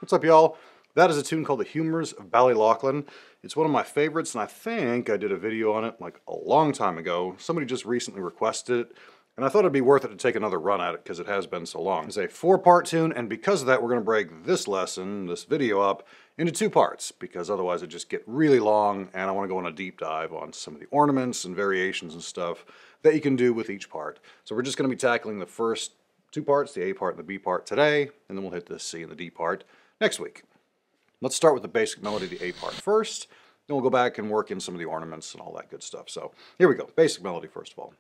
What's up, y'all? That is a tune called The Humours of Ballyloughlin. It's one of my favorites, and I think I did a video on it like a long time ago. Somebody just recently requested it, and I thought it'd be worth it to take another run at it because it has been so long. It's a 4-part tune, and because of that, we're going to break this lesson, this video, up into 2 parts, because otherwise it'd just get really long, and I want to go on a deep dive on some of the ornaments and variations and stuff that you can do with each part. So we're just going to be tackling the first 2 parts, the A part and the B part today, and then we'll hit the C and the D part next week. Let's start with the basic melody, the A part first, then we'll go back and work in some of the ornaments and all that good stuff. So here we go, basic melody first of all.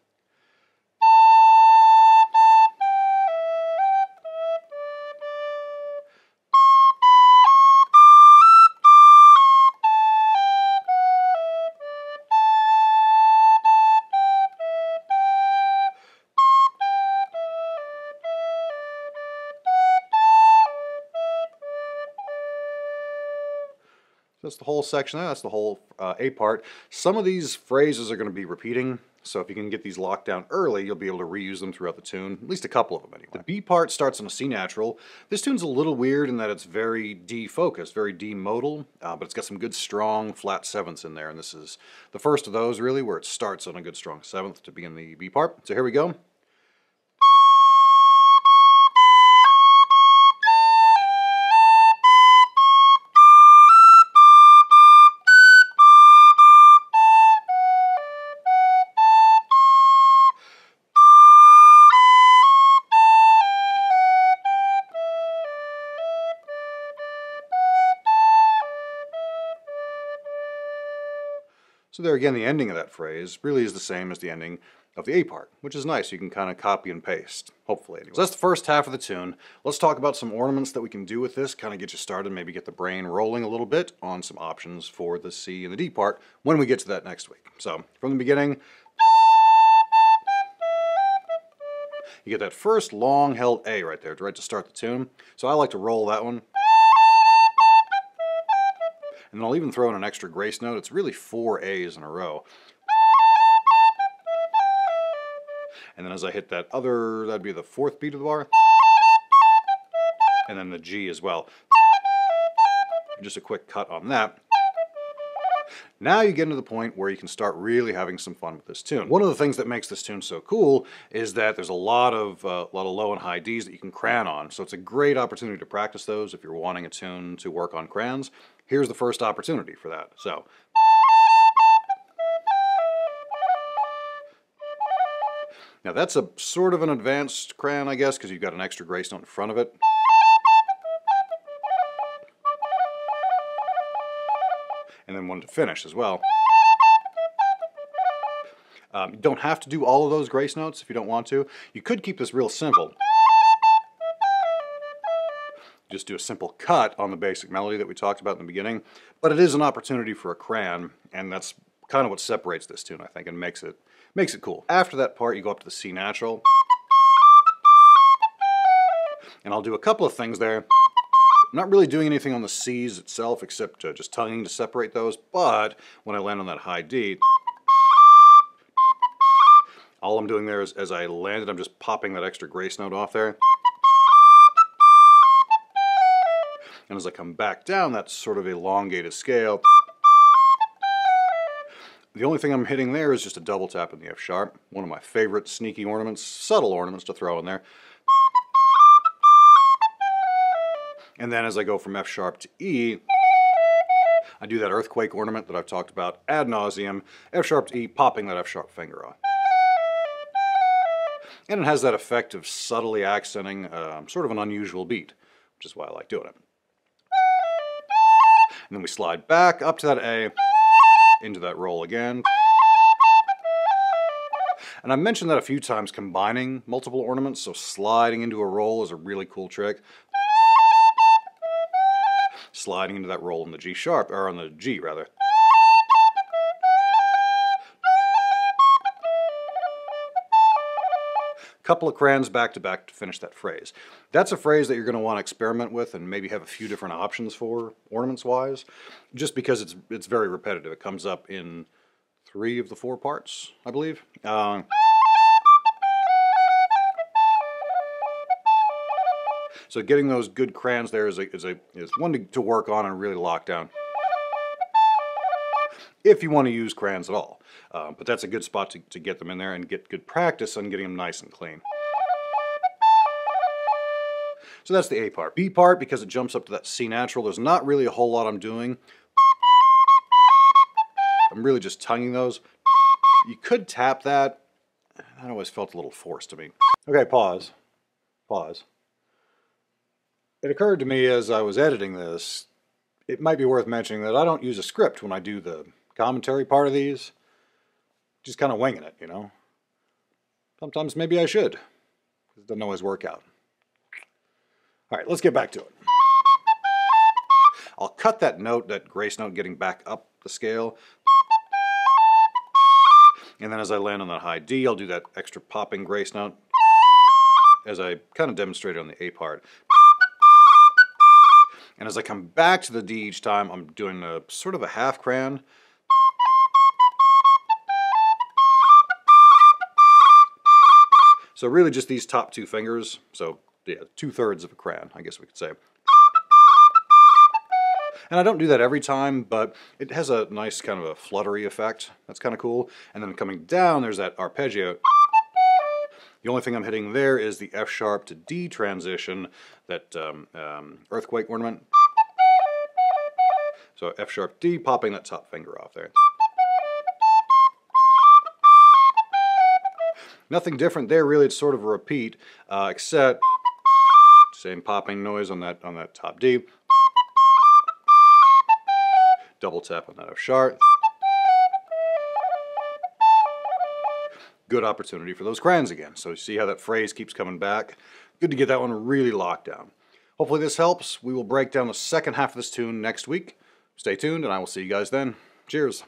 That's the whole section there. That's the whole A part. Some of these phrases are going to be repeating, so if you can get these locked down early, you'll be able to reuse them throughout the tune, at least a couple of them anyway. The B part starts on a C natural. This tune's a little weird in that it's very D-focused, very D-modal, but it's got some good strong flat sevenths in there, and this is the first of those really where it starts on a good strong seventh to begin the B part. So here we go. So there again, the ending of that phrase really is the same as the ending of the A part, which is nice. You can kind of copy and paste, hopefully anyway. So that's the first half of the tune. Let's talk about some ornaments that we can do with this, kind of get you started, maybe get the brain rolling a little bit on some options for the C and the D part when we get to that next week. So from the beginning, you get that first long held A right there, right to start the tune. So I like to roll that one. And then I'll even throw in an extra grace note. It's really 4 A's in a row. And then as I hit that other, that'd be the 4th beat of the bar. And then the G as well. Just a quick cut on that. Now you get into the point where you can start really having some fun with this tune. One of the things that makes this tune so cool is that there's a lot of low and high Ds that you can crayon on. So it's a great opportunity to practice those if you're wanting a tune to work on crayons. Here's the first opportunity for that. So now that's a sort of an advanced crayon, I guess, because you've got an extra grace note in front of it. And then one to finish as well. You don't have to do all of those grace notes if you don't want to. You could keep this real simple. Just do a simple cut on the basic melody that we talked about in the beginning, but it is an opportunity for a crayon, and that's kind of what separates this tune, I think, and makes it cool. After that part, you go up to the C natural, and I'll do a couple of things there. I'm not really doing anything on the C's itself except just tonguing to separate those, but when I land on that high D, all I'm doing there is, as I landed, I'm just popping that extra grace note off there. And as I come back down, that's sort of elongated scale. The only thing I'm hitting there is just a double tap in the F sharp. One of my favorite sneaky ornaments, subtle ornaments to throw in there. And then as I go from F sharp to E, I do that earthquake ornament that I've talked about ad nauseum. F sharp to E, popping that F sharp finger on. And it has that effect of subtly accenting sort of an unusual beat, which is why I like doing it. And then we slide back up to that A, into that roll again. And I mentioned that a few times, combining multiple ornaments, so sliding into a roll is a really cool trick. Sliding into that roll on the G sharp, or on the G rather. Couple of crayons back to back to finish that phrase. That's a phrase that you're going to want to experiment with and maybe have a few different options for ornaments wise, just because it's very repetitive. It comes up in 3 of the 4 parts, I believe. So getting those good crayons there is one to work on and really lock down, if you want to use crayons at all. But that's a good spot to get them in there and get good practice on getting them nice and clean. So that's the A part. B part, because it jumps up to that C natural, there's not really a whole lot I'm doing. I'm really just tonguing those. You could tap that. That always felt a little forced to me. Okay, pause. Pause. It occurred to me as I was editing this, it might be worth mentioning that I don't use a script when I do the commentary part of these. Just kind of winging it, you know. Sometimes maybe I should. It doesn't always work out. All right, let's get back to it. I'll cut that note, that grace note, getting back up the scale. And then as I land on that high D, I'll do that extra popping grace note, as I kind of demonstrated on the A part. And as I come back to the D each time, I'm doing a sort of a half crayon. So really just these top two fingers. So yeah, 2/3 of a crayon, I guess we could say. And I don't do that every time, but it has a nice kind of a fluttery effect. That's kind of cool. And then coming down, there's that arpeggio. The only thing I'm hitting there is the F sharp to D transition, that earthquake ornament. So F sharp D, popping that top finger off there. Nothing different there, really. It's sort of a repeat, except same popping noise on that top D. Double tap on that F sharp. Good opportunity for those crayons again. So you see how that phrase keeps coming back. Good to get that one really locked down. Hopefully this helps. We will break down the second half of this tune next week. Stay tuned, and I will see you guys then. Cheers.